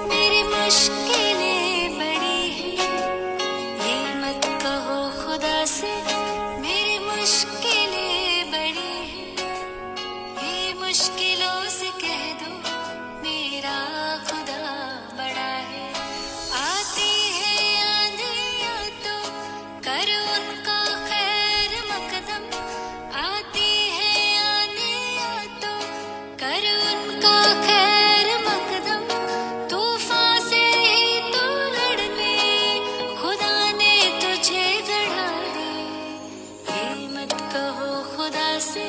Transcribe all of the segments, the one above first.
मेरी मुश्किलें बड़ी हैं, ये मत कहो खुदा से मेरी मुश्किलें बड़ी हैं, ये मुश्किलों से कह दो मेरा खुदा बड़ा है। आती है आंधियाँ तो कर उनका खैर मकदम, आती है आंधियाँ तो कर उनका खैर मकदम, तूफान से ही तो लड़ने खुदा ने तुझे गढ़ा दी। ये मत कहो खुदा से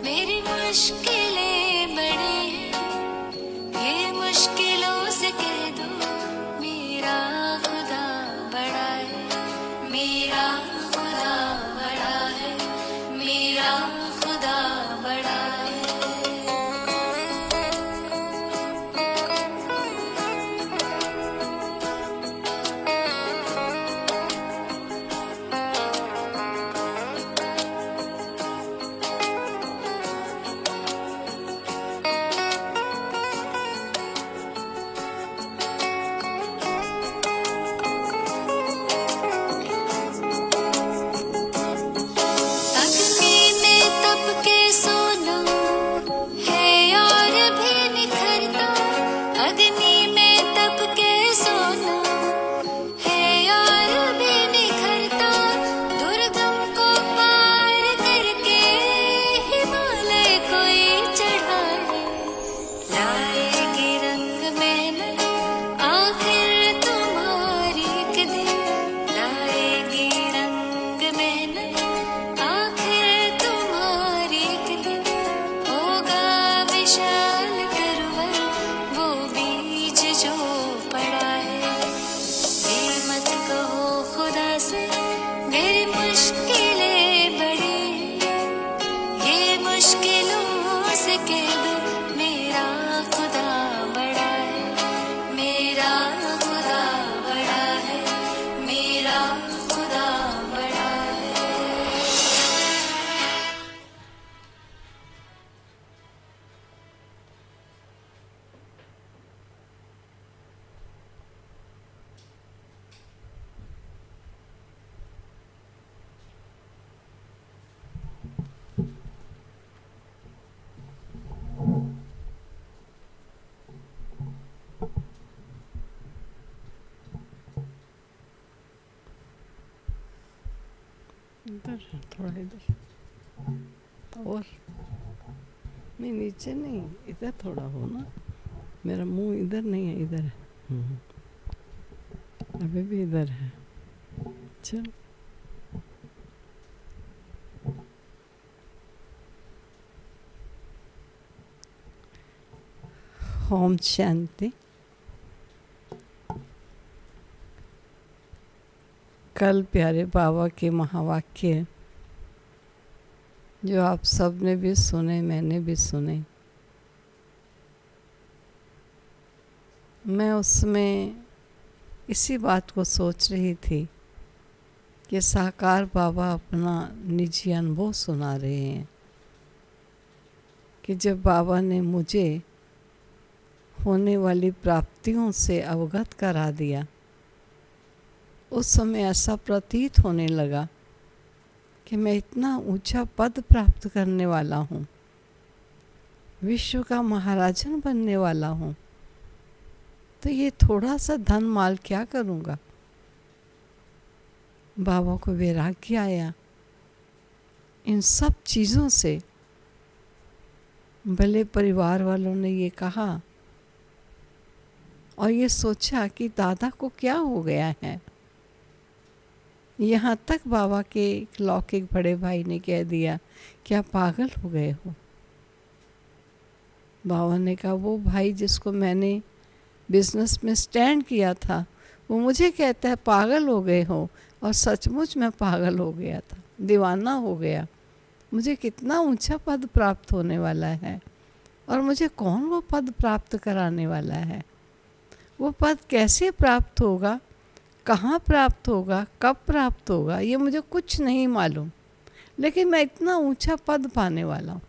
मेरी मुश्किलें बड़ी हैं, ये मुश्किलों से कह दो मेरा खुदा बड़ा है, मेरा खुदा बड़ा है, मेरा खुदा बड़ा है। अग्नि में तप के सोना है और भी निखरता, अग्नि में तप के सोना है और भी निखरता, दुर्गम को पार करके हिमालय कोई चढ़ा है। लाएगी रंग मेहनत आखिर तुम्हारी एक दिन, लाएगी रंग मेहनत आखिर तुम्हारी एक दिन, होगा विशाल तरवर वो बीज जो पड़ा है। ये मत कहो खुदा से मेरी मुश्किलें बड़ी हैं, ये मुश्किलों से कह दो मेरा खुदा बड़ा है, मेरा खुदा बड़ा है, मेरा खुदा बड़ा है। इधर थोड़ा इधर और नहीं, नीचे नहीं, इधर थोड़ा हो ना, मेरा मुंह इधर नहीं है, इधर है। अभी भी इधर है। चल ओम शांति। कल प्यारे बाबा के महावाक्य जो आप सब ने भी सुने, मैंने भी सुने, मैं उसमें इसी बात को सोच रही थी कि साकार बाबा अपना निजी अनुभव सुना रहे हैं कि जब बाबा ने मुझे होने वाली प्राप्तियों से अवगत करा दिया, उस समय ऐसा प्रतीत होने लगा कि मैं इतना ऊंचा पद प्राप्त करने वाला हूँ, विश्व का महाराजन बनने वाला हूँ, तो ये थोड़ा सा धन माल क्या करूँगा। बाबा को वैराग्य आया इन सब चीज़ों से। भले परिवार वालों ने ये कहा और ये सोचा कि दादा को क्या हो गया है। यहाँ तक बाबा के एक लौकिक बड़े भाई ने कह दिया, क्या पागल हो गए हो। बाबा ने कहा, वो भाई जिसको मैंने बिजनेस में स्टैंड किया था वो मुझे कहता है पागल हो गए हो, और सचमुच मैं पागल हो गया था, दीवाना हो गया। मुझे कितना ऊंचा पद प्राप्त होने वाला है और मुझे कौन वो पद प्राप्त कराने वाला है। वो पद कैसे प्राप्त होगा, कहाँ प्राप्त होगा, कब प्राप्त होगा, ये मुझे कुछ नहीं मालूम, लेकिन मैं इतना ऊंचा पद पाने वाला हूँ।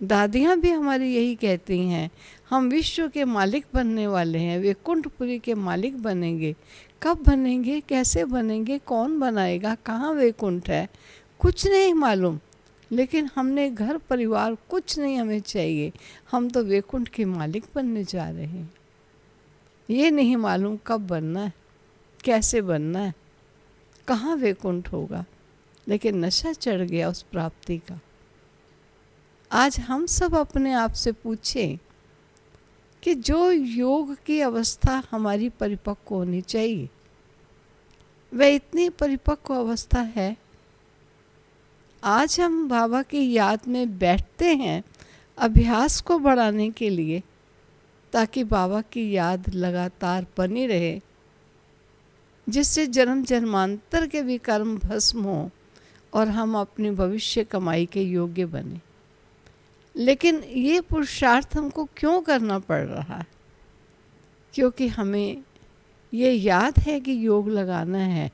दादियाँ भी हमारी यही कहती हैं, हम विश्व के मालिक बनने वाले हैं, वैकुंठपुरी के मालिक बनेंगे। कब बनेंगे, कैसे बनेंगे, कौन बनाएगा, कहाँ वैकुंठ है, कुछ नहीं मालूम, लेकिन हमने घर परिवार कुछ नहीं हमें चाहिए, हम तो वैकुंठ के मालिक बनने जा रहे हैं। ये नहीं मालूम कब बनना है, कैसे बनना है, कहाँ वैकुंठ होगा, लेकिन नशा चढ़ गया उस प्राप्ति का। आज हम सब अपने आप से पूछें कि जो योग की अवस्था हमारी परिपक्व होनी चाहिए, वह इतनी परिपक्व अवस्था है। आज हम बाबा की याद में बैठते हैं अभ्यास को बढ़ाने के लिए, ताकि बाबा की याद लगातार बनी रहे, जिससे जन्म जन्मांतर के भी कर्म भस्म हो और हम अपनी भविष्य कमाई के योग्य बने। लेकिन ये पुरुषार्थ हमको क्यों करना पड़ रहा है? क्योंकि हमें ये याद है कि योग लगाना है,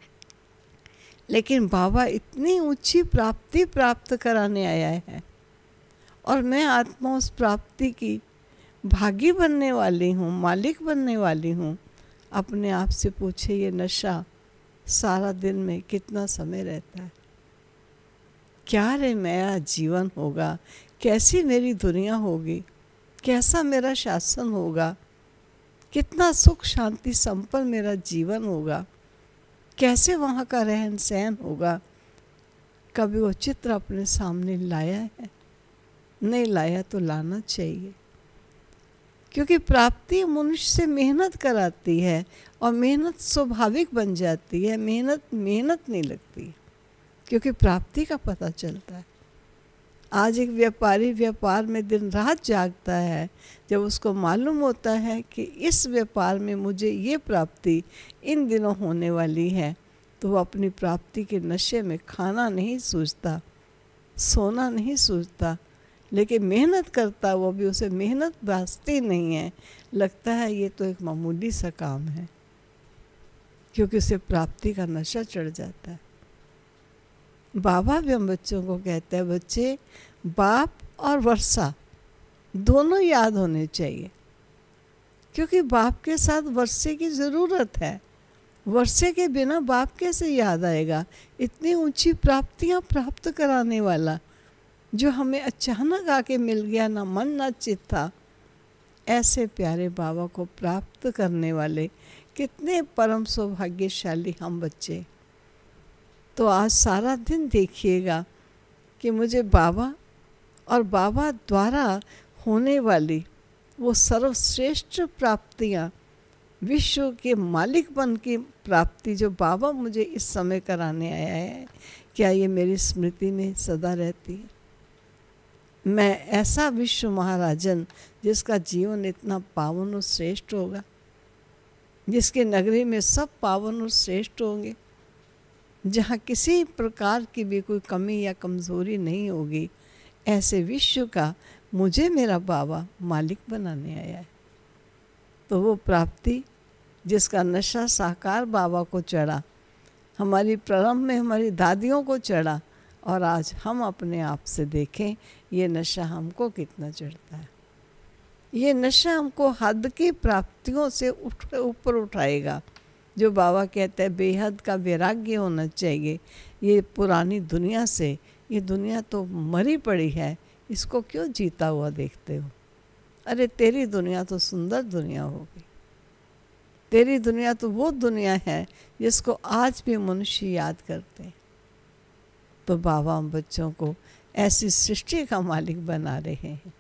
लेकिन बाबा इतनी ऊंची प्राप्ति प्राप्त कराने आया है और मैं आत्मा उस प्राप्ति की भागी बनने वाली हूँ, मालिक बनने वाली हूँ। अपने आप से पूछे, ये नशा सारा दिन में कितना समय रहता है? क्या रे मेरा जीवन होगा, कैसी मेरी दुनिया होगी, कैसा मेरा शासन होगा, कितना सुख शांति संपन्न मेरा जीवन होगा, कैसे वहाँ का रहन सहन होगा। कभी वो चित्र अपने सामने लाया है? नहीं लाया तो लाना चाहिए, क्योंकि प्राप्ति मनुष्य से मेहनत कराती है और मेहनत स्वाभाविक बन जाती है। मेहनत नहीं लगती, क्योंकि प्राप्ति का पता चलता है। आज एक व्यापारी व्यापार में दिन रात जागता है, जब उसको मालूम होता है कि इस व्यापार में मुझे ये प्राप्ति इन दिनों होने वाली है, तो वो अपनी प्राप्ति के नशे में खाना नहीं सूझता, सोना नहीं सूझता, लेकिन मेहनत करता, वो भी उसे मेहनत वास्ते नहीं है, लगता है ये तो एक मामूली सा काम है, क्योंकि उसे प्राप्ति का नशा चढ़ जाता है। बाबा भी हम बच्चों को कहते हैं, बच्चे बाप और वर्षा दोनों याद होने चाहिए, क्योंकि बाप के साथ वर्षे की ज़रूरत है। वर्षे के बिना बाप कैसे याद आएगा? इतनी ऊंची प्राप्तियां प्राप्त कराने वाला, जो हमें अचानक आके मिल गया, ना मन ना चित था। ऐसे प्यारे बाबा को प्राप्त करने वाले कितने परम सौभाग्यशाली हम बच्चे। तो आज सारा दिन देखिएगा कि मुझे बाबा और बाबा द्वारा होने वाली वो सर्वश्रेष्ठ प्राप्तियाँ, विश्व के मालिक बन की प्राप्ति जो बाबा मुझे इस समय कराने आया है, क्या ये मेरी स्मृति में सदा रहती है? मैं ऐसा विश्व महाराजन जिसका जीवन इतना पावन और श्रेष्ठ होगा, जिसके नगरी में सब पावन और श्रेष्ठ होंगे, जहाँ किसी प्रकार की भी कोई कमी या कमज़ोरी नहीं होगी, ऐसे विश्व का मुझे मेरा बाबा मालिक बनाने आया है। तो वो प्राप्ति जिसका नशा साकार बाबा को चढ़ा, हमारी प्रारंभ में हमारी दादियों को चढ़ा, और आज हम अपने आप से देखें ये नशा हमको कितना चढ़ता है। ये नशा हमको हद की प्राप्तियों से ऊपर उठाएगा। जो बाबा कहते हैं बेहद का वैराग्य होना चाहिए। ये पुरानी दुनिया से, ये दुनिया तो मरी पड़ी है, इसको क्यों जीता हुआ देखते हो? अरे तेरी दुनिया तो सुंदर दुनिया होगी। तेरी दुनिया तो वो दुनिया है जिसको आज भी मनुष्य याद करते हैं। तो बाबा हम बच्चों को ऐसी सृष्टि का मालिक बना रहे हैं।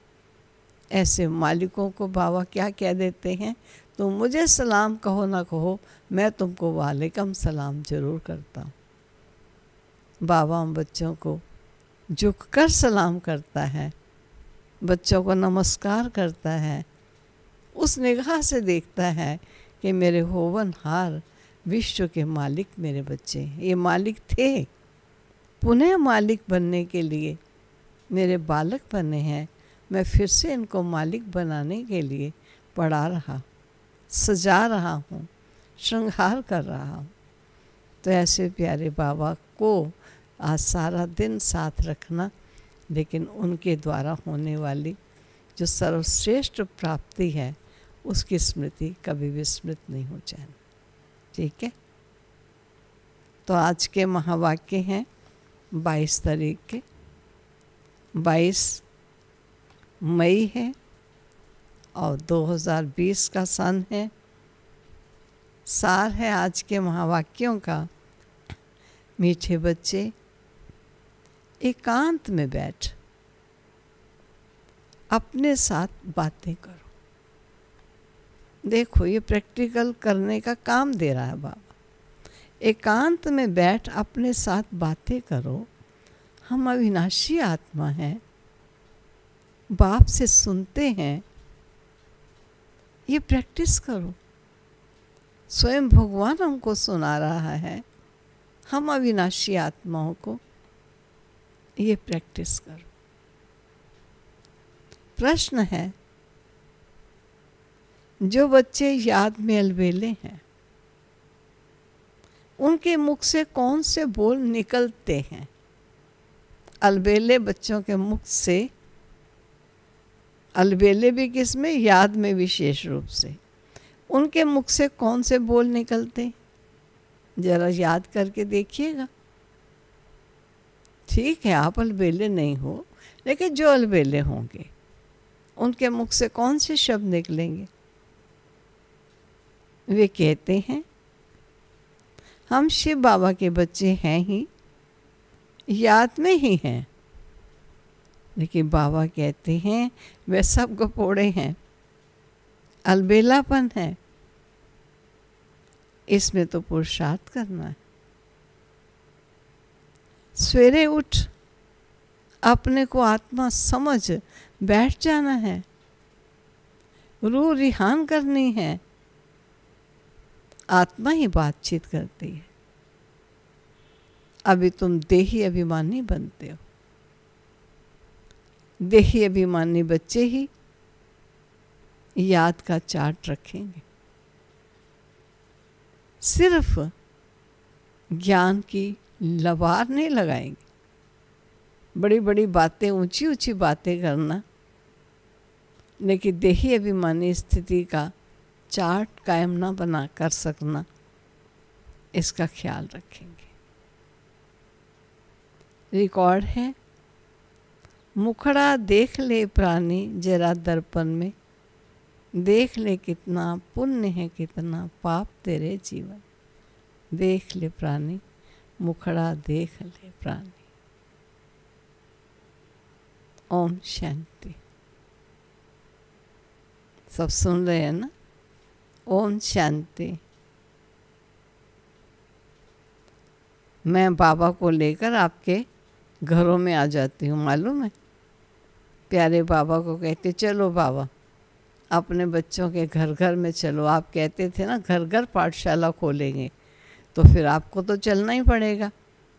ऐसे मालिकों को बाबा क्या कह देते हैं? तुम मुझे सलाम कहो ना कहो, मैं तुमको वालेकुम सलाम ज़रूर करता हूँ। बाबा हम बच्चों को झुककर सलाम करता है, बच्चों को नमस्कार करता है, उस निगाह से देखता है कि मेरे होवनहार विश्व के मालिक मेरे बच्चे हैं। ये मालिक थे, पुनः मालिक बनने के लिए मेरे बालक बने हैं। मैं फिर से इनको मालिक बनाने के लिए पढ़ा रहा, सजा रहा हूँ, श्रृंगार कर रहा हूँ। तो ऐसे प्यारे बाबा को आज सारा दिन साथ रखना, लेकिन उनके द्वारा होने वाली जो सर्वश्रेष्ठ प्राप्ति है उसकी स्मृति कभी विस्मृत नहीं हो जाए। ठीक है। तो आज के महावाक्य हैं 22 तारीख के, 22 मई है और 2020 का सन है। सार है आज के महावाक्यों का, मीठे बच्चे एकांत में बैठ अपने साथ बातें करो। देखो ये प्रैक्टिकल करने का काम दे रहा है बाबा। एकांत में बैठ अपने साथ बातें करो। हम अविनाशी आत्मा हैं, बाप से सुनते हैं, ये प्रैक्टिस करो। स्वयं भगवान हमको सुना रहा है, हम अविनाशी आत्माओं को ये प्रैक्टिस करो। प्रश्न है, जो बच्चे याद में अलबेले हैं उनके मुख से कौन से बोल निकलते हैं? अलबेले बच्चों के मुख से, अलबेले भी किसमें? याद में विशेष रूप से। उनके मुख से कौन से बोल निकलते? जरा याद करके देखिएगा। ठीक है, आप अलबेले नहीं हो, लेकिन जो अलबेले होंगे उनके मुख से कौन से शब्द निकलेंगे? वे कहते हैं हम शिव बाबा के बच्चे हैं ही, याद में ही हैं। लेकिन बाबा कहते हैं वे सब गपोड़े हैं, अलबेलापन है, इसमें तो पुरुषार्थ करना है। सवेरे उठ अपने को आत्मा समझ बैठ जाना है, रूह रिहान करनी है। आत्मा ही बातचीत करती है। अभी तुम देही अभिमानी बनते हो। देही अभिमानी बच्चे ही याद का चार्ट रखेंगे, सिर्फ ज्ञान की लबार नहीं लगाएंगे। बड़ी बड़ी बातें, ऊंची ऊंची बातें करना, लेकिन देही अभिमानी स्थिति का चार्ट कायम ना बना कर सकना, इसका ख्याल रखेंगे। रिकॉर्ड है, मुखड़ा देख ले प्राणी जरा दर्पण में, देख ले कितना पुण्य है कितना पाप तेरे जीवन। देख ले प्राणी, मुखड़ा देख ले प्राणी। ओम शांति। सब सुन रहे हैं ना? ओम शांति। मैं बाबा को लेकर आपके घरों में आ जाती हूँ, मालूम है। प्यारे बाबा को कहते चलो बाबा अपने बच्चों के घर घर में चलो। आप कहते थे ना घर घर पाठशाला खोलेंगे, तो फिर आपको तो चलना ही पड़ेगा।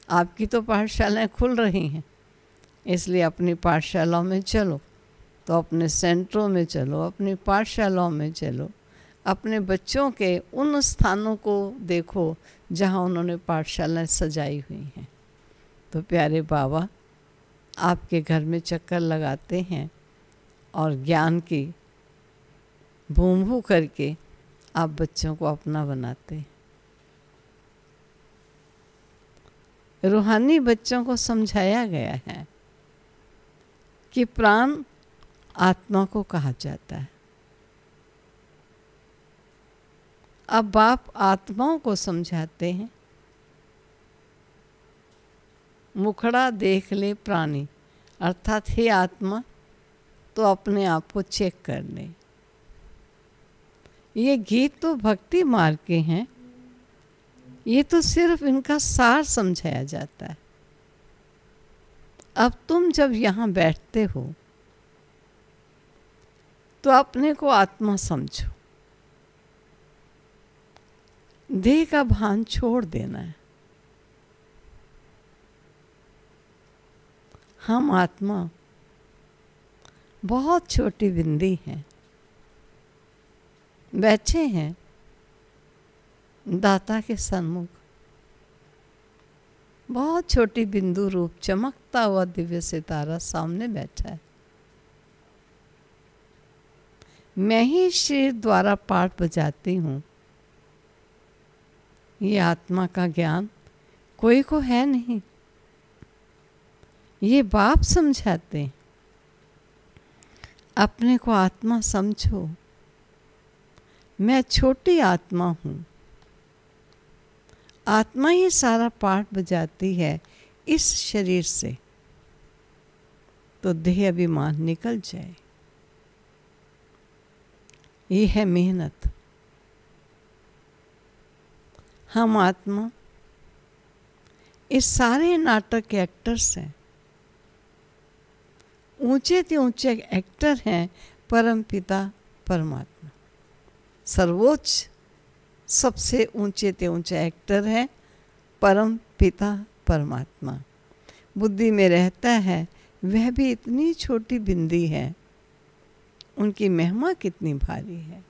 आपकी तो पाठशालाएं खुल रही हैं, इसलिए अपनी पाठशालाओं में चलो। तो अपने सेंटरों में चलो, अपनी पाठशालाओं में चलो, अपने बच्चों के उन स्थानों को देखो जहाँ उन्होंने पाठशालाएं सजाई हुई हैं। तो प्यारे बाबा आपके घर में चक्कर लगाते हैं और ज्ञान की भूमभू करके आप बच्चों को अपना बनाते हैं। रूहानी बच्चों को समझाया गया है कि प्राण आत्मा को कहा जाता है। अब बाप आत्माओं को समझाते हैं, मुखड़ा देख ले प्राणी, अर्थात हे आत्मा तो अपने आप को चेक कर ले। ये गीत तो भक्ति मार्ग के हैं, ये तो सिर्फ इनका सार समझाया जाता है। अब तुम जब यहाँ बैठते हो तो अपने को आत्मा समझो, देह का भान छोड़ देना है। हम आत्मा बहुत छोटी बिंदी हैं, बैठे हैं दाता के सन्मुख। बहुत छोटी बिंदु रूप चमकता हुआ दिव्य सितारा सामने बैठा है। मैं ही शरीर द्वारा पाठ बजाती हूँ। ये आत्मा का ज्ञान कोई को है नहीं, ये बाप समझाते हैं। अपने को आत्मा समझो। मैं छोटी आत्मा हूँ। आत्मा ही सारा पाठ बजाती है इस शरीर से, तो देह अभिमान निकल जाए। ये है मेहनत। हम आत्मा इस सारे नाटक के एक्टर्स हैं। ऊंचे से ऊंचे एक्टर हैं परम पिता परमात्मा। सर्वोच्च सबसे ऊंचे से ऊंचा एक्टर है परम पिता परमात्मा। बुद्धि में रहता है, वह भी इतनी छोटी बिंदी है, उनकी महिमा कितनी भारी है।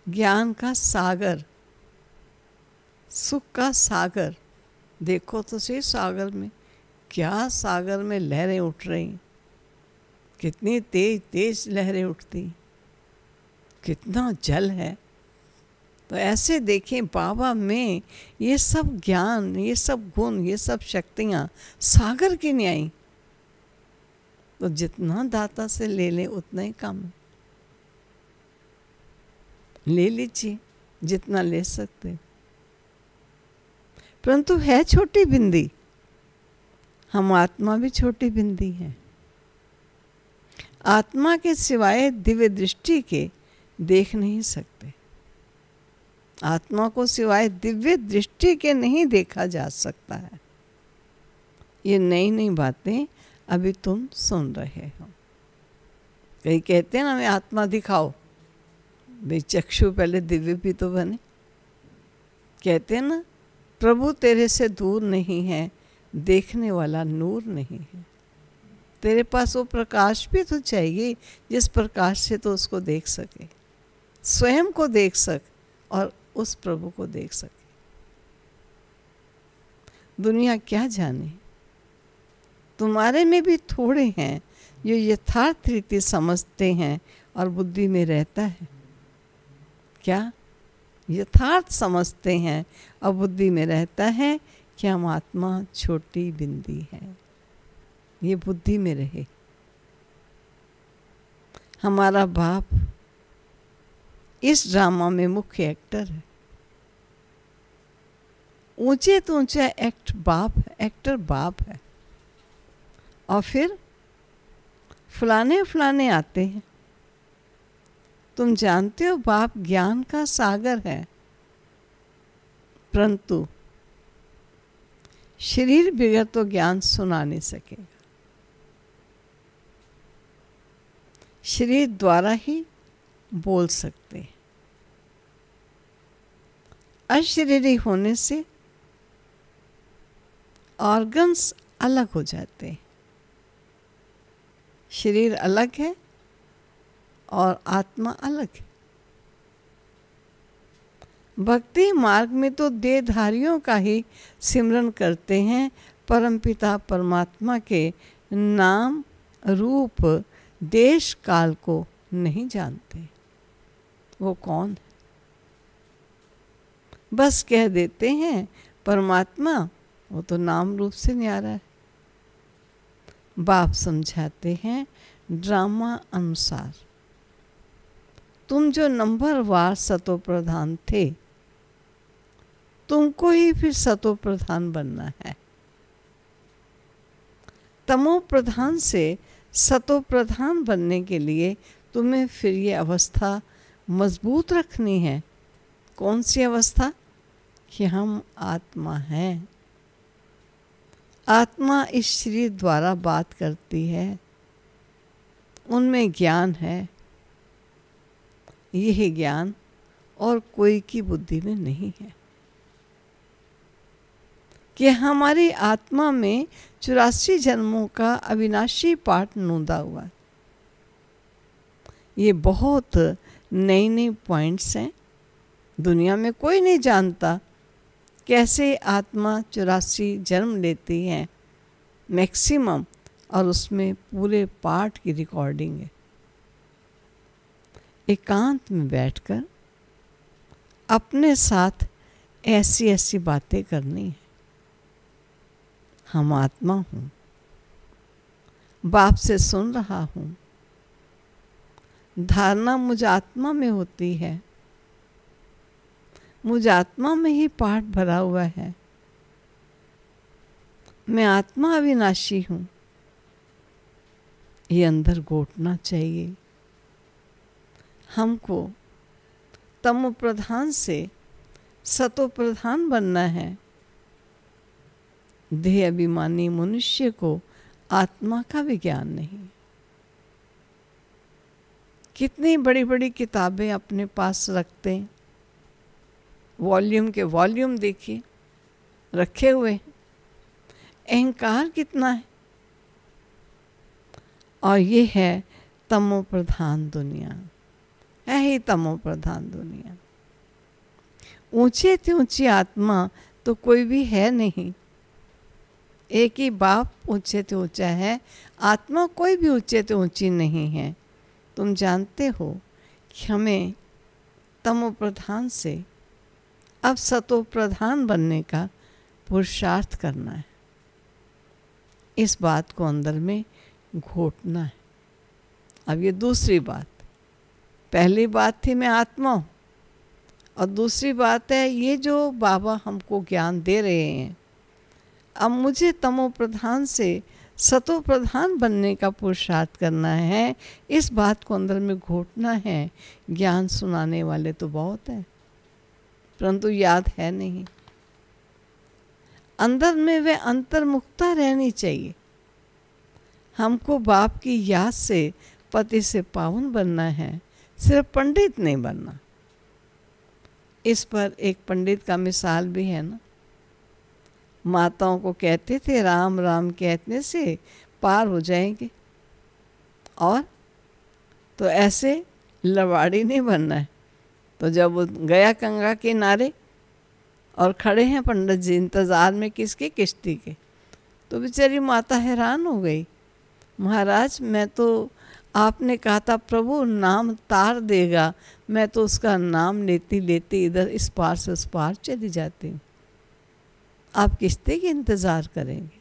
ज्ञान का सागर, सुख का सागर। देखो तो सही सागर में, क्या सागर में लहरें उठ रही, कितनी तेज तेज लहरें उठती, कितना जल है। तो ऐसे देखें बाबा में ये सब ज्ञान, ये सब गुण, ये सब शक्तियाँ सागर की नहीं आई। तो जितना दाता से ले लें उतना ही कम है। ले लीजिए जितना ले सकते, परंतु है छोटी बिंदी। हम आत्मा भी छोटी बिंदी है। आत्मा के सिवाय दिव्य दृष्टि के देख नहीं सकते। आत्मा को सिवाय दिव्य दृष्टि के नहीं देखा जा सकता है। ये नई नई बातें अभी तुम सुन रहे हो। कई कहते हैं ना, हमें आत्मा दिखाओ। भाई चक्षु पहले दिव्य भी तो बने। कहते हैं ना, प्रभु तेरे से दूर नहीं है, देखने वाला नूर नहीं है। तेरे पास वो प्रकाश भी तो चाहिए जिस प्रकाश से तो उसको देख सके, स्वयं को देख सक और उस प्रभु को देख सके। दुनिया क्या जाने, तुम्हारे में भी थोड़े हैं जो यथार्थ रीति समझते हैं और बुद्धि में रहता है। क्या यथार्थ समझते हैं और बुद्धि में रहता है कि हम आत्मा छोटी बिंदी है। ये बुद्धि में रहे। हमारा बाप इस ड्रामा में मुख्य एक्टर है। ऊंचे तो ऊंचा एक्टर बाप है। और फिर फलाने फलाने आते हैं। तुम जानते हो बाप ज्ञान का सागर है, परंतु शरीर बिगड़ तो ज्ञान सुना नहीं सकेगा। शरीर द्वारा ही बोल सकते हैं। अशरीरी होने से ऑर्गन्स अलग हो जाते हैं। शरीर अलग है और आत्मा अलग है। भक्ति मार्ग में तो देहधारियों का ही सिमरन करते हैं, परमपिता परमात्मा के नाम रूप देश काल को नहीं जानते। वो कौन है? बस कह देते हैं परमात्मा, वो तो नाम रूप से न्यारा है। बाप समझाते हैं ड्रामा अनुसार, तुम जो नंबरवार सतो प्रधान थे, तुमको ही फिर सतो प्रधान बनना है। तमो प्रधान से सतो प्रधान बनने के लिए तुम्हें फिर ये अवस्था मजबूत रखनी है। कौन सी अवस्था? कि हम आत्मा हैं। आत्मा इस शरीर द्वारा बात करती है, उनमें ज्ञान है। यही ज्ञान और कोई की बुद्धि में नहीं है कि हमारी आत्मा में 84 जन्मों का अविनाशी पाठ नोंदा हुआ है। ये बहुत नई नई पॉइंट्स हैं। दुनिया में कोई नहीं जानता कैसे आत्मा 84 जन्म लेती है मैक्सिमम, और उसमें पूरे पाठ की रिकॉर्डिंग है। एकांत में बैठकर अपने साथ ऐसी ऐसी बातें करनी है। हम आत्मा हूँ, बाप से सुन रहा हूँ, धारणा मुझ आत्मा में होती है, मुझ आत्मा में ही पाठ भरा हुआ है। मैं आत्मा अविनाशी हूँ, ये अंदर घोटना चाहिए। हमको तमो प्रधान से सतो प्रधान बनना है। देह अभिमानी मनुष्य को आत्मा का भी ज्ञान नहीं। कितनी बड़ी बड़ी किताबें अपने पास रखते हैं, वॉल्यूम के वॉल्यूम देखिए रखे हुए। अहंकार कितना है। और ये है तमो प्रधान दुनिया, है ही तमो प्रधान दुनिया। ऊंचे से ऊंची आत्मा तो कोई भी है नहीं। एक ही बाप ऊंचे से ऊंचा है, आत्मा कोई भी ऊंचे से ऊंची नहीं है। तुम जानते हो कि हमें तमो प्रधान से अब सतो प्रधान बनने का पुरुषार्थ करना है। इस बात को अंदर में घोटना है। अब ये दूसरी बात, पहली बात थी मैं आत्मा हूँ, और दूसरी बात है ये जो बाबा हमको ज्ञान दे रहे हैं। अब मुझे तमो प्रधान से सतो प्रधान बनने का पुरुषार्थ करना है। इस बात को अंदर में घोटना है। ज्ञान सुनाने वाले तो बहुत हैं, परंतु याद है नहीं। अंदर में वे अंतर्मुखता रहनी चाहिए। हमको बाप की याद से पति से पावन बनना है, सिर्फ पंडित नहीं बनना। इस पर एक पंडित का मिसाल भी है ना। माताओं को कहते थे राम राम कहने से पार हो जाएंगे, और तो ऐसे लवाड़ी नहीं बनना है। तो जब वो गया गंगा के किनारे और खड़े हैं पंडित जी इंतज़ार में किसके, किश्ती के, तो बेचारी माता हैरान हो गई। महाराज मैं तो, आपने कहा था प्रभु नाम तार देगा, मैं तो उसका नाम लेती लेती इधर इस पार से उस पार चली जाती हूँ, आप किश्ती के इंतज़ार करेंगे।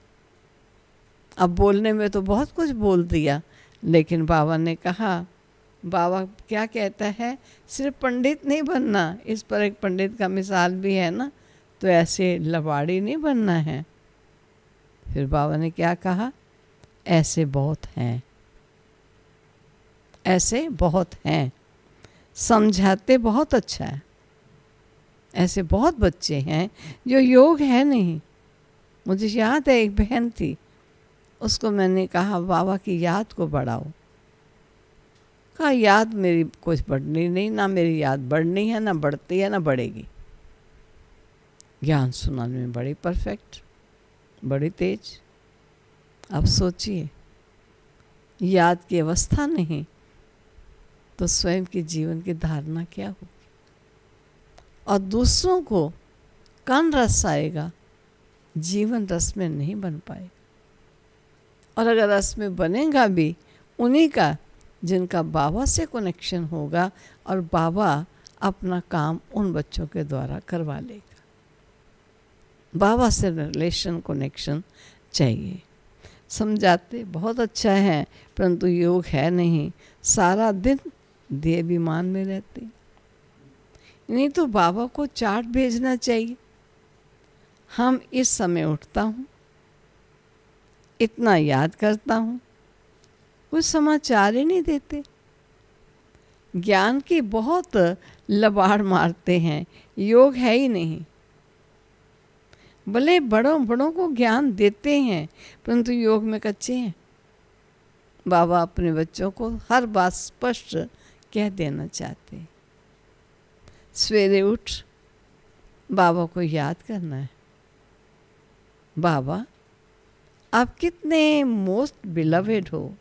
अब बोलने में तो बहुत कुछ बोल दिया, लेकिन बाबा ने कहा, बाबा क्या कहता है, सिर्फ पंडित नहीं बनना। इस पर एक पंडित का मिसाल भी है ना, तो ऐसे लबाड़ी नहीं बनना है। फिर बाबा ने क्या कहा, ऐसे बहुत हैं, ऐसे बहुत हैं, समझाते बहुत अच्छा है। ऐसे बहुत बच्चे हैं जो योग है नहीं। मुझे याद है एक बहन थी, उसको मैंने कहा बाबा की याद को बढ़ाओ। कहा याद मेरी कुछ बढ़नी नहीं, ना मेरी याद बढ़नी है, ना बढ़ती है, ना बढ़ेगी। ज्ञान सुनाने में बड़ी परफेक्ट, बड़ी तेज। अब सोचिए, याद की अवस्था नहीं तो स्वयं के जीवन की धारणा क्या होगी। और दूसरों को कण रस आएगा, जीवन रस में नहीं बन पाएगा। और अगर रस में बनेगा भी उन्हीं का जिनका बाबा से कनेक्शन होगा, और बाबा अपना काम उन बच्चों के द्वारा करवा लेगा। बाबा से रिलेशन कनेक्शन चाहिए। समझाते बहुत अच्छा है, परंतु योग है नहीं। सारा दिन देहाभिमान में रहते। नहीं तो बाबा को चार्ट भेजना चाहिए, हम इस समय उठता हूँ, इतना याद करता हूँ। कुछ समाचार ही नहीं देते। ज्ञान की बहुत लबाड़ मारते हैं, योग है ही नहीं। भले बड़ों बड़ों को ज्ञान देते हैं, परंतु योग में कच्चे हैं। बाबा अपने बच्चों को हर बात स्पष्ट कह देना चाहते हैं। सवेरे उठ बाबा को याद करना है, बाबा आप कितने मोस्ट बिलवेड हो।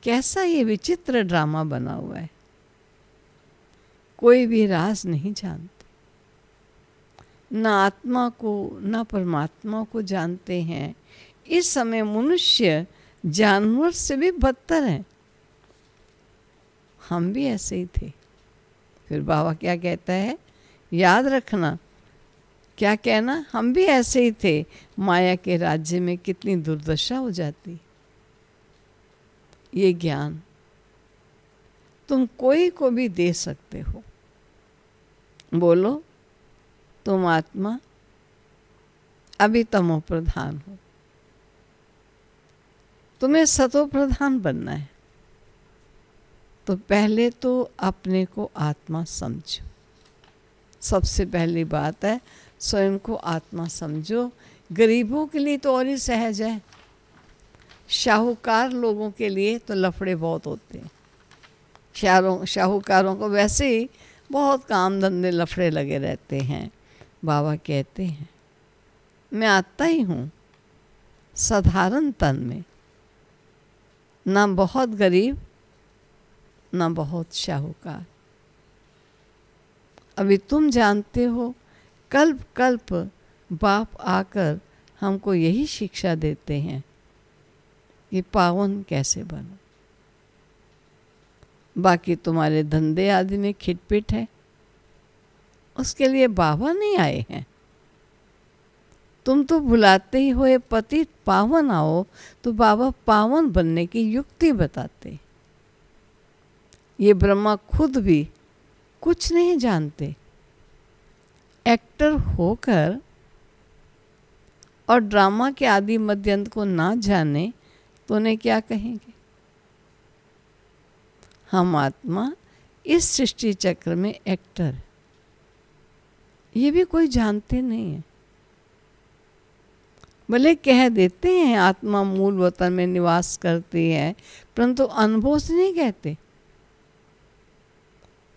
कैसा ये विचित्र ड्रामा बना हुआ है। कोई भी राज नहीं जानते, ना आत्मा को ना परमात्मा को जानते हैं। इस समय मनुष्य जानवर से भी बदतर है। हम भी ऐसे ही थे। फिर बाबा क्या कहता है, याद रखना। क्या कहना, हम भी ऐसे ही थे। माया के राज्य में कितनी दुर्दशा हो जाती। ये ज्ञान तुम कोई को भी दे सकते हो। बोलो, तुम आत्मा अभी तमो प्रधान हो, तुम्हें सतो प्रधान बनना है। तो पहले तो अपने को आत्मा समझो। सबसे पहली बात है, स्वयं को आत्मा समझो। गरीबों के लिए तो और ही सहज है, शाहूकार लोगों के लिए तो लफड़े बहुत होते हैं। शाहूकारों को वैसे ही बहुत काम धंधे लफड़े लगे रहते हैं। बाबा कहते हैं, मैं आता ही हूँ साधारण तन में, ना बहुत गरीब ना बहुत शाहूकार। अभी तुम जानते हो, कल्प कल्प बाप आकर हमको यही शिक्षा देते हैं कि पावन कैसे बनो। बाकी तुम्हारे धंधे आदि में खिटपिट है, उसके लिए बाबा नहीं आए हैं। तुम तो बुलाते ही हुए पतित पावन आओ, तो बाबा पावन बनने की युक्ति बताते। ये ब्रह्मा खुद भी कुछ नहीं जानते। एक्टर होकर और ड्रामा के आदि मध्यंत को ना जाने तो उन्हें क्या कहेंगे। हम आत्मा इस सृष्टि चक्र में एक्टर, ये भी कोई जानते नहीं है। भले कह देते हैं आत्मा मूल वतन में निवास करती है, परंतु अनुभव से नहीं कहते।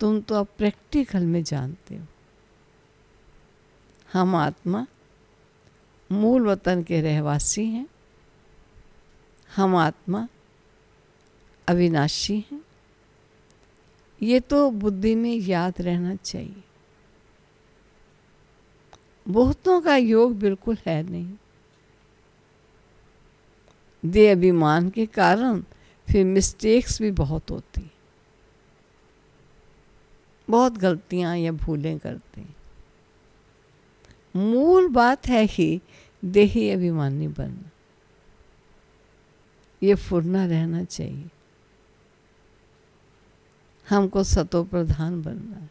तुम तो अब प्रैक्टिकल में जानते हो। हम आत्मा मूल वतन के रहवासी हैं। हम आत्मा अविनाशी हैं। ये तो बुद्धि में याद रहना चाहिए। बहुतों का योग बिल्कुल है नहीं। देह अभिमान के कारण फिर मिस्टेक्स भी बहुत होती, बहुत गलतियां या भूलें करते हैं। मूल बात है ही देही अभिमानी बनना। ये फुरना रहना चाहिए। हमको सतो प्रधान बनना है।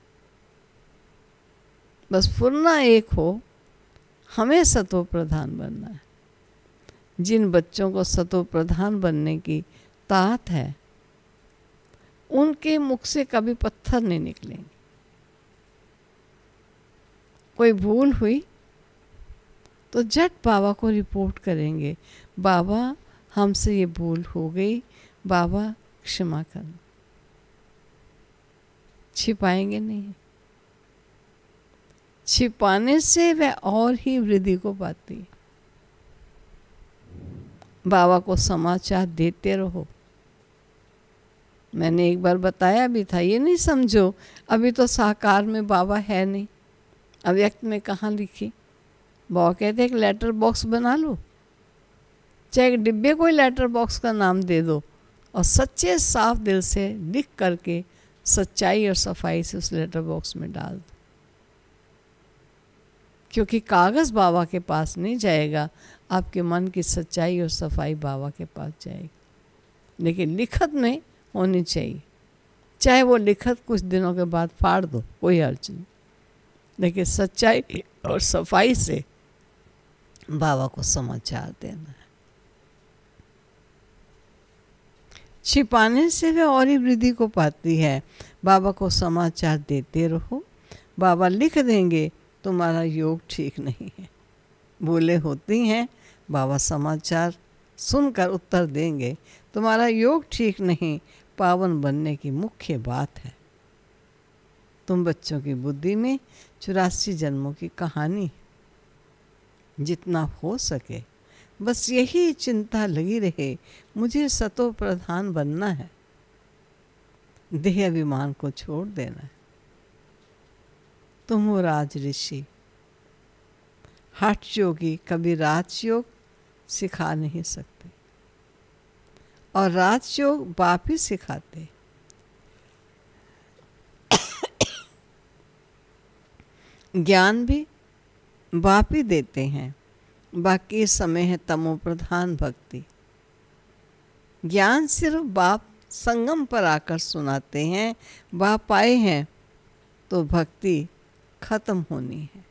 बस फुरना एक हो, हमें सतो प्रधान बनना है। जिन बच्चों को सतो प्रधान बनने की ताकत है, उनके मुख से कभी पत्थर नहीं निकलेंगे। कोई भूल हुई तो झट बाबा को रिपोर्ट करेंगे, बाबा हमसे ये भूल हो गई, बाबा क्षमा करना। छिपाएंगे नहीं। छिपाने से वह और ही वृद्धि को पाती है। बाबा को समाचार देते रहो। मैंने एक बार बताया भी था, ये नहीं समझो अभी तो साकार में बाबा है नहीं, अव्यक्त में कहाँ लिखी। बाबा कहते एक लेटर बॉक्स बना लो, चाहे एक डिब्बे कोई लेटर बॉक्स का नाम दे दो, और सच्चे साफ दिल से लिख करके सच्चाई और सफाई से उस लेटर बॉक्स में डाल दो। क्योंकि कागज़ बाबा के पास नहीं जाएगा, आपके मन की सच्चाई और सफाई बाबा के पास जाएगी। लेकिन लिखत में होनी चाहिए। चाहे वो लिखत कुछ दिनों के बाद फाड़ दो, कोई अर्ज नहीं, लेकिन सच्चाई और सफाई से बाबा को समाचार देना है। छिपाने से वह और ही वृद्धि को पाती है। बाबा को समाचार देते रहो। बाबा लिख देंगे तुम्हारा योग ठीक नहीं है। भूलें होती हैं, बाबा समाचार सुनकर उत्तर देंगे तुम्हारा योग ठीक नहीं, पावन बनने की मुख्य बात है। तुम बच्चों की बुद्धि में 84 जन्मों की कहानी है। जितना हो सके बस यही चिंता लगी रहे, मुझे सतो प्रधान बनना है। देह अभिमान को छोड़ देना है। तुम हो राज ऋषि। हठ योगी कभी राजयोग सिखा नहीं सकते, और राजयोग बाप ही सिखाते। ज्ञान भी बाप ही देते हैं, बाकी समय है तमो प्रधान भक्ति। ज्ञान सिर्फ बाप संगम पर आकर सुनाते हैं। बाप आए हैं तो भक्ति खत्म होनी है,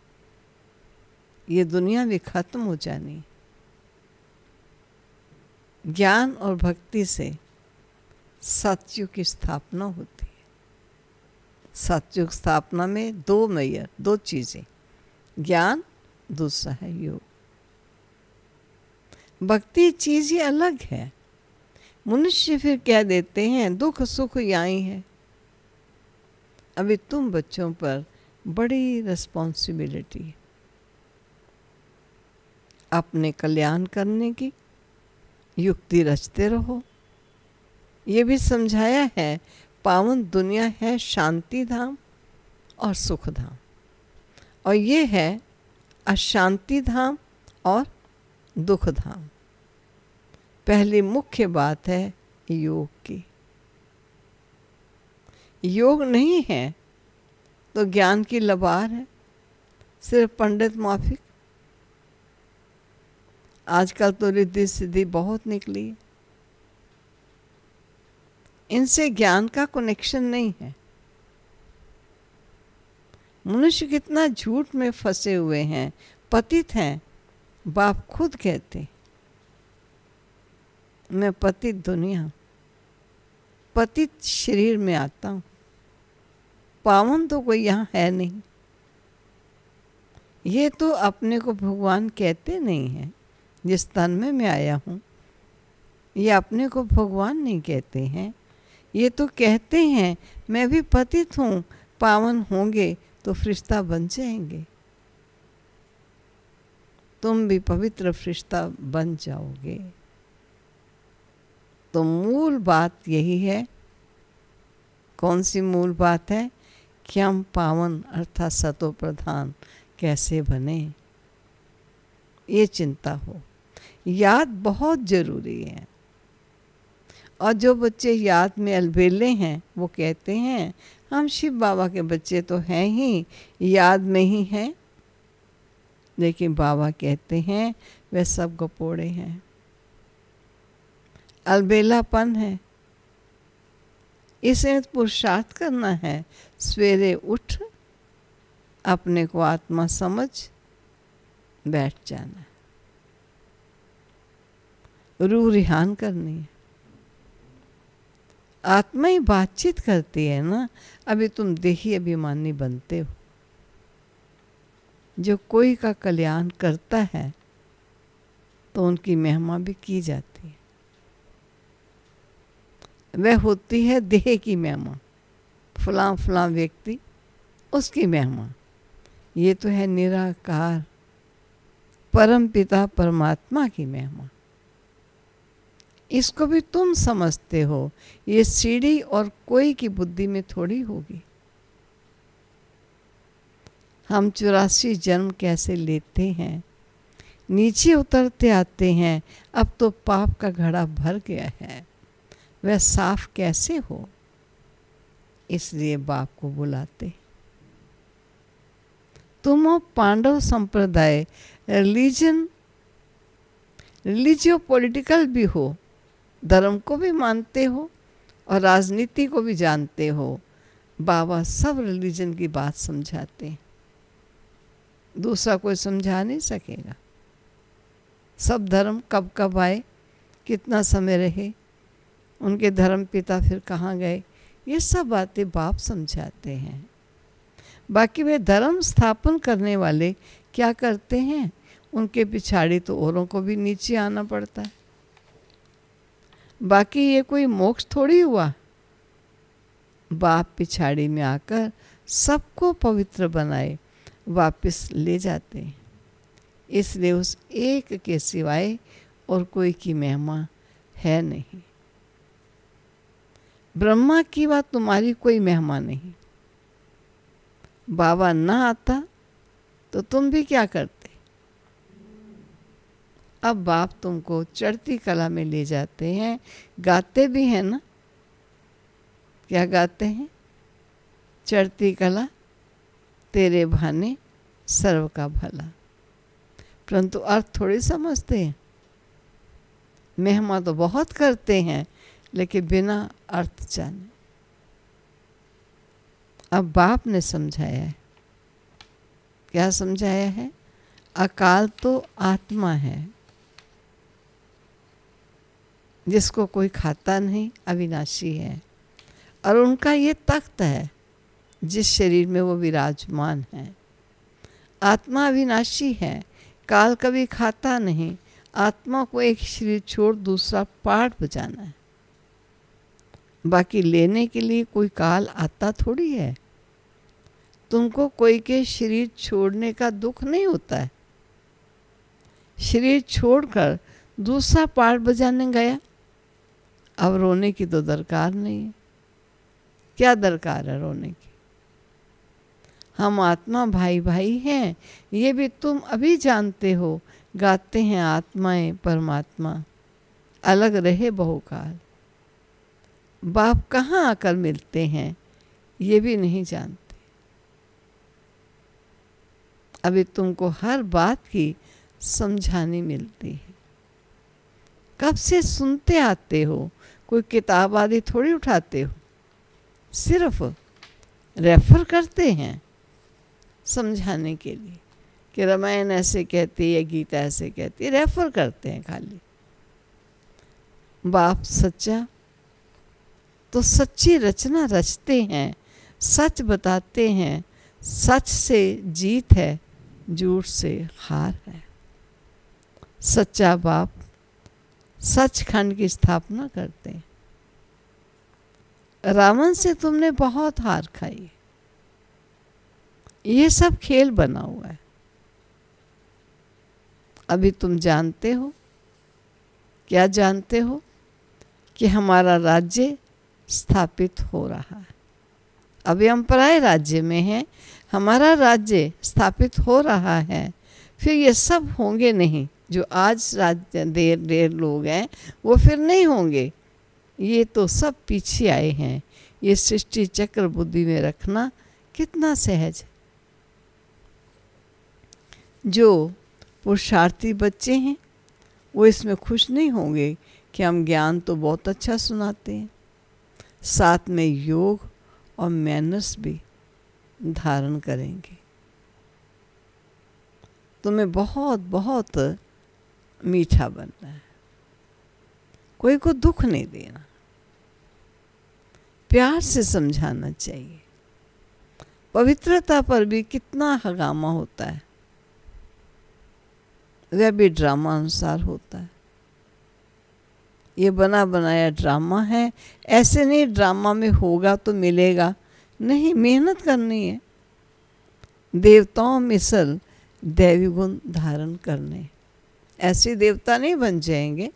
ये दुनिया भी खत्म हो जानी। ज्ञान और भक्ति से सतयुग की स्थापना होती है। सतयुग स्थापना में दो चीजें, ज्ञान, दूसरा है योग। भक्ति चीज ही अलग है। मनुष्य फिर कह देते हैं दुख सुख यहीं है। अभी तुम बच्चों पर बड़ी रिस्पॉन्सिबिलिटी है अपने कल्याण करने की। युक्ति रचते रहो। ये भी समझाया है पावन दुनिया है शांति धाम और सुख धाम, और ये है अशांति धाम और दुख धाम। पहली मुख्य बात है योग की। योग नहीं है तो ज्ञान की लबार है, सिर्फ पंडित माफिक। आजकल तो रिद्धि सिद्धि बहुत निकली है, इनसे ज्ञान का कनेक्शन नहीं है। मनुष्य कितना झूठ में फंसे हुए हैं, पतित हैं। बाप खुद कहते मैं पतित दुनिया, पतित शरीर में आता हूँ, पावन तो कोई यहाँ है नहीं। ये तो अपने को भगवान कहते नहीं हैं। जिस तन में मैं आया हूँ, ये अपने को भगवान नहीं कहते हैं। ये तो कहते हैं मैं भी पतित हूँ, पावन होंगे तो फरिश्ता बन जाएंगे। तुम भी पवित्र फरिश्ता बन जाओगे। तो मूल बात यही है। कौन सी मूल बात है? कि हम पावन अर्थात सतो प्रधान कैसे बने, ये चिंता हो। याद बहुत जरूरी है। और जो बच्चे याद में अलबेले हैं वो कहते हैं हम शिव बाबा के बच्चे तो हैं ही, याद में ही हैं। लेकिन बाबा कहते हैं वे सब गपोड़े हैं, अलबेलापन है। इसे पुरुषार्थ करना है। सवेरे उठ अपने को आत्मा समझ बैठ जाना है। रूह रिहान करनी है। आत्मा ही बातचीत करती है ना। अभी तुम देही अभिमानी बनते हो। जो कोई का कल्याण करता है तो उनकी महिमा भी की जाती है। वह होती है देह की महिमा, फलां फलां व्यक्ति उसकी महिमा। ये तो है निराकार परम पिता परमात्मा की महिमा। इसको भी तुम समझते हो। ये सीढ़ी और कोई की बुद्धि में थोड़ी होगी। हम 84 जन्म कैसे लेते हैं, नीचे उतरते आते हैं। अब तो पाप का घड़ा भर गया है, वह साफ कैसे हो। इसलिए बाप को बुलाते। तुम हो पांडव संप्रदाय, रिलीजियो पॉलिटिकल भी हो, धर्म को भी मानते हो और राजनीति को भी जानते हो। बाबा सब रिलीजन की बात समझाते हैं, दूसरा कोई समझा नहीं सकेगा। सब धर्म कब कब आए, कितना समय रहे, उनके धर्म पिता फिर कहाँ गए, ये सब बातें बाप समझाते हैं। बाकी वे धर्म स्थापन करने वाले क्या करते हैं, उनके पिछाड़ी तो औरों को भी नीचे आना पड़ता है। बाकी ये कोई मोक्ष थोड़ी हुआ। बाप पिछाड़ी में आकर सबको पवित्र बनाए वापस ले जाते हैं। इसलिए उस एक के सिवाय और कोई की महिमा है नहीं। ब्रह्मा की बात तुम्हारी कोई महिमा नहीं। बाबा ना आता तो तुम भी क्या करते। अब बाप तुमको चढ़ती कला में ले जाते हैं, गाते भी हैं ना। क्या गाते हैं? चढ़ती कला तेरे भाने सर्व का भला। परंतु अर्थ थोड़ी समझते हैं। महिमा तो बहुत करते हैं लेकिन बिना अर्थ जाने। अब बाप ने समझाया है। क्या समझाया है? अकाल तो आत्मा है जिसको कोई खाता नहीं, अविनाशी है। और उनका ये तख्त है जिस शरीर में वो विराजमान है। आत्मा अविनाशी है, काल कभी खाता नहीं। आत्मा को एक शरीर छोड़ दूसरा पाठ बजाना है। बाकी लेने के लिए कोई काल आता थोड़ी है। तुमको कोई के शरीर छोड़ने का दुख नहीं होता है। शरीर छोड़कर दूसरा पाठ बजाने गया, अब रोने की तो दरकार नहीं है। क्या दरकार है रोने की? हम आत्मा भाई भाई हैं, ये भी तुम अभी जानते हो। गाते हैं आत्माएं परमात्मा, अलग रहे बहुकाल। बाप कहाँ आकर मिलते हैं ये भी नहीं जानते। अभी तुमको हर बात की समझानी मिलती है। कब से सुनते आते हो, कोई किताब आदि थोड़ी उठाते हो। सिर्फ रेफर करते हैं समझाने के लिए कि रामायण ऐसे कहती है, गीता ऐसे कहती है। रेफर करते हैं खाली। बाप सच्चा तो सच्ची रचना रचते हैं, सच बताते हैं। सच से जीत है, झूठ से हार है। सच्चा बाप सचखंड की स्थापना करते हैं। रावण से तुमने बहुत हार खाई। ये सब खेल बना हुआ है। अभी तुम जानते हो, क्या जानते हो? कि हमारा राज्य स्थापित हो रहा है। अभी हम पराये राज्य में हैं, हमारा राज्य स्थापित हो रहा है। फिर ये सब होंगे नहीं। जो आज राज्य देर लोग हैं वो फिर नहीं होंगे। ये तो सब पीछे आए हैं। ये सृष्टि चक्र बुद्धि में रखना कितना सहज है। जो पुरुषार्थी बच्चे हैं वो इसमें खुश नहीं होंगे कि हम ज्ञान तो बहुत अच्छा सुनाते हैं, साथ में योग और मैनर्स भी धारण करेंगे। तुम्हें बहुत बहुत मीठा बनना है। कोई को दुख नहीं देना, प्यार से समझाना चाहिए। पवित्रता पर भी कितना हंगामा होता है, वह भी ड्रामा अनुसार होता है। ये बना बनाया ड्रामा है। ऐसे नहीं ड्रामा में होगा तो मिलेगा, नहीं, मेहनत करनी है। देवताओं मिसल दैवी गुण धारण करने। ऐसे देवता नहीं बन जाएंगे।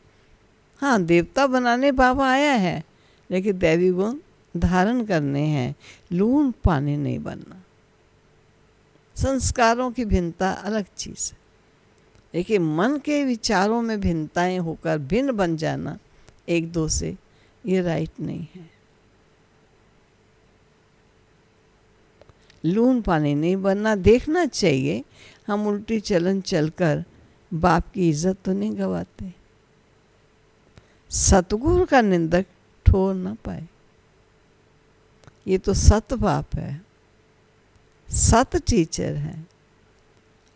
हाँ, देवता बनाने बाबा आया है, लेकिन दैवी गुण धारण करने हैं। लून पानी नहीं बनना। संस्कारों की भिन्नता अलग चीज़ है, लेकिन मन के विचारों में भिन्नताएं होकर भिन्न बन जाना एक दो से, ये राइट नहीं है। लून पानी नहीं बनना। देखना चाहिए हम उल्टी चलन चलकर बाप की इज्जत तो नहीं गवाते। सतगुरु का निंदक ठोर ना पाए। ये तो सत बाप है, सत टीचर है।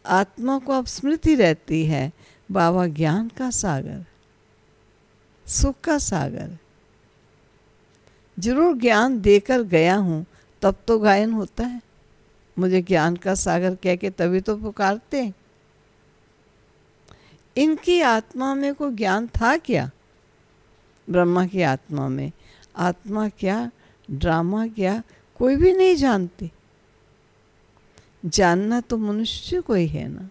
आत्मा को अब स्मृति रहती है। बाबा ज्ञान का सागर, सुख का सागर। जरूर ज्ञान देकर गया हूँ तब तो गायन होता है। मुझे ज्ञान का सागर कह के तभी तो पुकारते हैं। इनकी आत्मा में कोई ज्ञान था क्या? ब्रह्मा की आत्मा में आत्मा क्या, ड्रामा क्या, कोई भी नहीं जानते। जानना तो मनुष्य को ही है ना।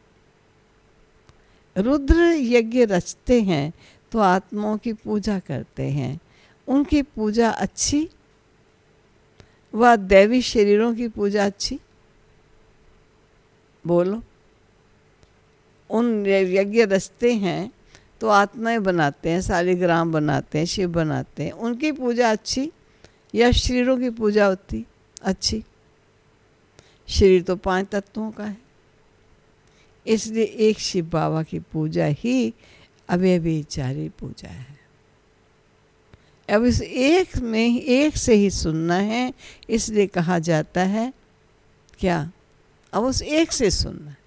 रुद्र यज्ञ रचते हैं तो आत्माओं की पूजा करते हैं। उनकी पूजा अच्छी व दैवी शरीरों की पूजा अच्छी। बोलो। उन यज्ञ रचते हैं तो आत्माएं बनाते हैं, शालिग्राम बनाते हैं, शिव बनाते हैं, उनकी पूजा अच्छी या शरीरों की पूजा होती अच्छी? शरीर तो 5 तत्वों का है, इसलिए एक शिव बाबा की पूजा ही अव्यभिचारी पूजा है। अब इस एक में एक से ही सुनना है, इसलिए कहा जाता है क्या? अब उस एक से सुनना है,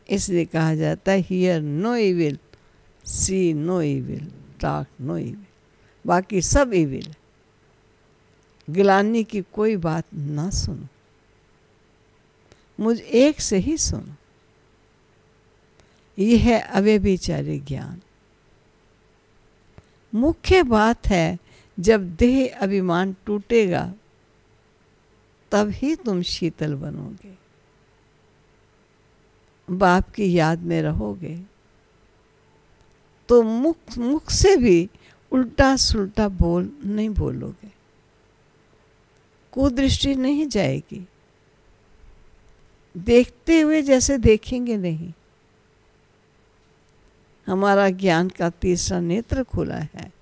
इसलिए कहा जाता है hear no evil, see no evil, talk no evil. बाकी सब इविल है, गिलानी की कोई बात ना सुनो, मुझ एक से ही सुनो। यह है अव्यभिचारी ज्ञान। मुख्य बात है जब देह अभिमान टूटेगा तब ही तुम शीतल बनोगे, बाप की याद में रहोगे तो मुख से भी उल्टा सुल्टा बोल नहीं बोलोगे, कुदृष्टि नहीं जाएगी, देखते हुए जैसे देखेंगे नहीं। हमारा ज्ञान का तीसरा नेत्र खुला है,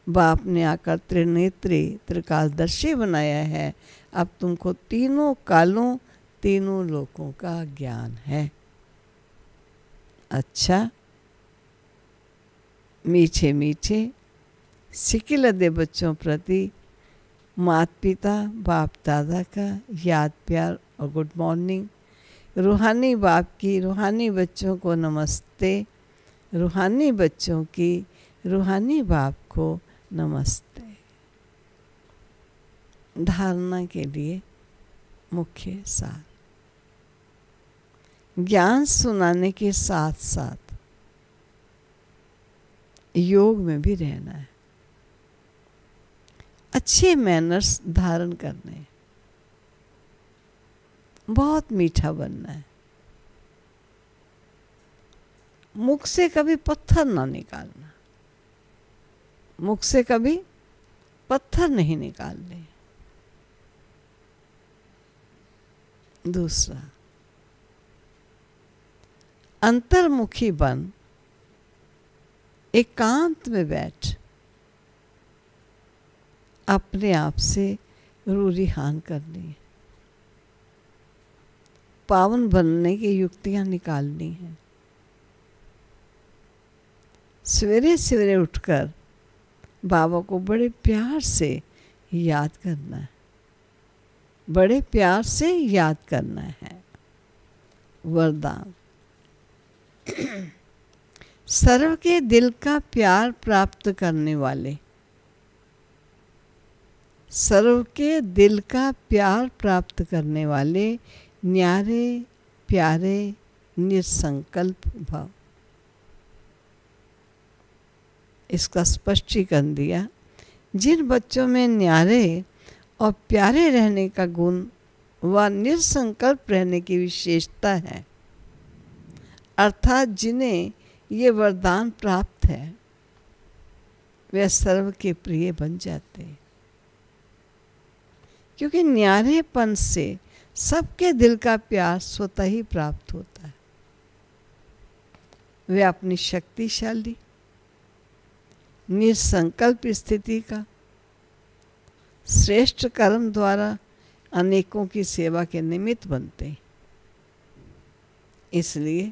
बाप ने आकर त्रिनेत्री त्रिकालदर्शी बनाया है। अब तुमको तीनों कालों तीनों लोकों का ज्ञान है। अच्छा, मीठे मीठे सिकिल दे बच्चों प्रति माता पिता बाप दादा का याद प्यार और गुड मॉर्निंग। रूहानी बाप की रूहानी बच्चों को नमस्ते, रूहानी बच्चों की रूहानी बाप को नमस्ते। धारणा के लिए मुख्य सार, ज्ञान सुनाने के साथ साथ योग में भी रहना है, अच्छे मैनर्स धारण करने हैं, बहुत मीठा बनना है, मुख से कभी पत्थर ना निकालना, मुख से कभी पत्थर नहीं निकालने। दूसरा, अंतर्मुखी बन एकांत में बैठ अपने आप से रूरिहान करनी है, पावन बनने की युक्तियां निकालनी है। सवेरे सवेरे उठकर बाबा को बड़े प्यार से याद करना है, बड़े प्यार से याद करना है। वरदान, सर्व के दिल का प्यार प्राप्त करने वाले, सर्व के दिल का प्यार प्राप्त करने वाले न्यारे प्यारे निसंकल्प भाव। इसका स्पष्टीकरण दिया, जिन बच्चों में न्यारे और प्यारे रहने का गुण व निसंकल्प रहने की विशेषता है, अर्थात जिन्हें ये वरदान प्राप्त है, वे सर्व के प्रिय बन जाते हैं। क्योंकि न्यारेपन से सबके दिल का प्यार स्वतः ही प्राप्त होता है। वे अपनी शक्तिशाली निसंकल्प स्थिति का श्रेष्ठ कर्म द्वारा अनेकों की सेवा के निमित्त बनते हैं। इसलिए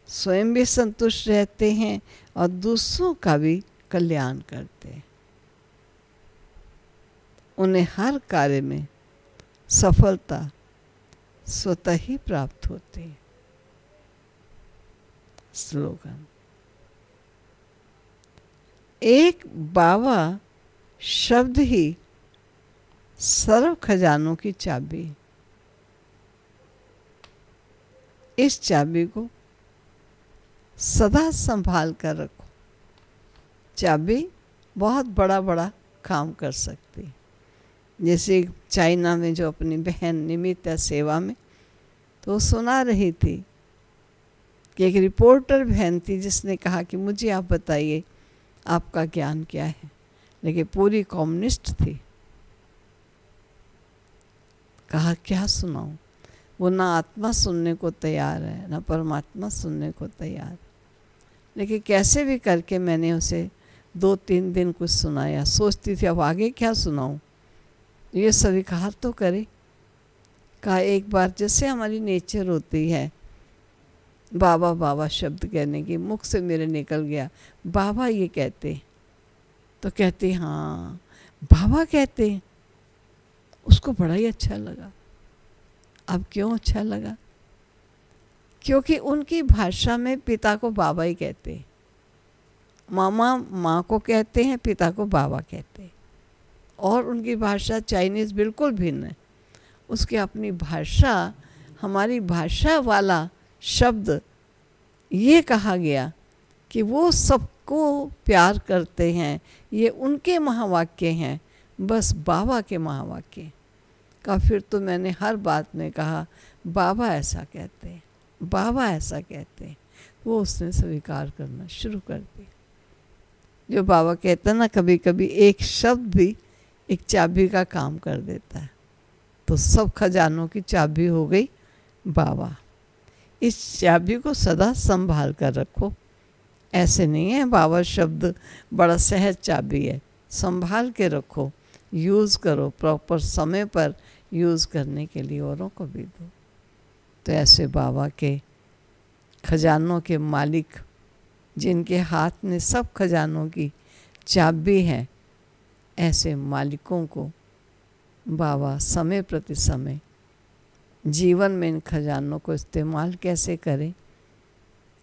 स्वयं भी संतुष्ट रहते हैं और दूसरों का भी कल्याण करते हैं। उन्हें हर कार्य में सफलता स्वतः ही प्राप्त होती है। स्लोगन, एक बाबा शब्द ही सर्व खजानों की चाबी। इस चाबी को सदा संभाल कर रखो। चाबी बहुत बड़ा बड़ा काम कर सकती है। जैसे चाइना में जो अपनी बहन निमित्ता सेवा में, तो वो सुना रही थी कि एक रिपोर्टर बहन थी जिसने कहा कि मुझे आप बताइए आपका ज्ञान क्या है, लेकिन पूरी कम्युनिस्ट थी। कहा क्या सुनाऊं? वो ना आत्मा सुनने को तैयार है ना परमात्मा सुनने को तैयार। लेकिन कैसे भी करके मैंने उसे 2-3 दिन कुछ सुनाया। सोचती थी अब आगे क्या सुनाऊं, ये स्वीकार तो करे। कहा एक बार जैसे हमारी नेचर होती है, बाबा बाबा शब्द कहने की, मुख से मेरे निकल गया बाबा ये कहते, तो कहती हाँ बाबा कहते हैं। उसको बड़ा ही अच्छा लगा। अब क्यों अच्छा लगा? क्योंकि उनकी भाषा में पिता को बाबा ही कहते हैं। मामा माँ को कहते हैं, पिता को बाबा कहते हैं। और उनकी भाषा चाइनीज़ बिल्कुल भिन्न है। उसकी अपनी भाषा, हमारी भाषा वाला शब्द ये कहा गया कि वो सबको प्यार करते हैं, ये उनके महावाक्य हैं, बस बाबा के महावाक्य का। फिर तो मैंने हर बात में कहा बाबा ऐसा कहते हैं, बाबा ऐसा कहते हैं। वो उसने स्वीकार करना शुरू कर दिया। जो बाबा कहता है ना, कभी कभी एक शब्द भी एक चाबी का काम कर देता है। तो सब खजानों की चाबी हो गई बाबा। इस चाबी को सदा संभाल कर रखो। ऐसे नहीं है बाबा शब्द बड़ा सहज चाबी है, संभाल के रखो, यूज़ करो, प्रॉपर समय पर यूज़ करने के लिए औरों को भी दो। तो ऐसे बाबा के खजानों के मालिक, जिनके हाथ में सब खजानों की चाबी है, ऐसे मालिकों को बाबा समय प्रति समय जीवन में इन खजानों को इस्तेमाल कैसे करें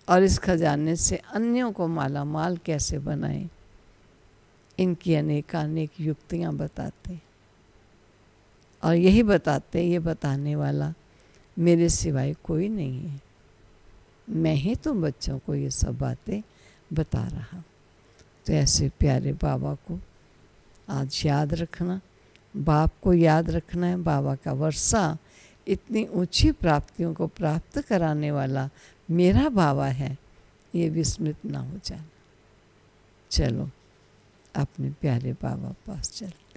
और इस खजाने से अन्यों को माला माल कैसे बनाएं, इनकी अनेकानेक युक्तियाँ बताते हैं। और यही बताते, ये बताने वाला मेरे सिवाय कोई नहीं है। मैं ही तुम बच्चों को ये सब बातें बता रहा। तो ऐसे प्यारे बाबा को आज याद रखना, बाप को याद रखना है। बाबा का वर्षा इतनी ऊंची प्राप्तियों को प्राप्त कराने वाला मेरा बाबा है, ये विस्मृत ना हो जाना। चलो अपने प्यारे बाबा पास चलो।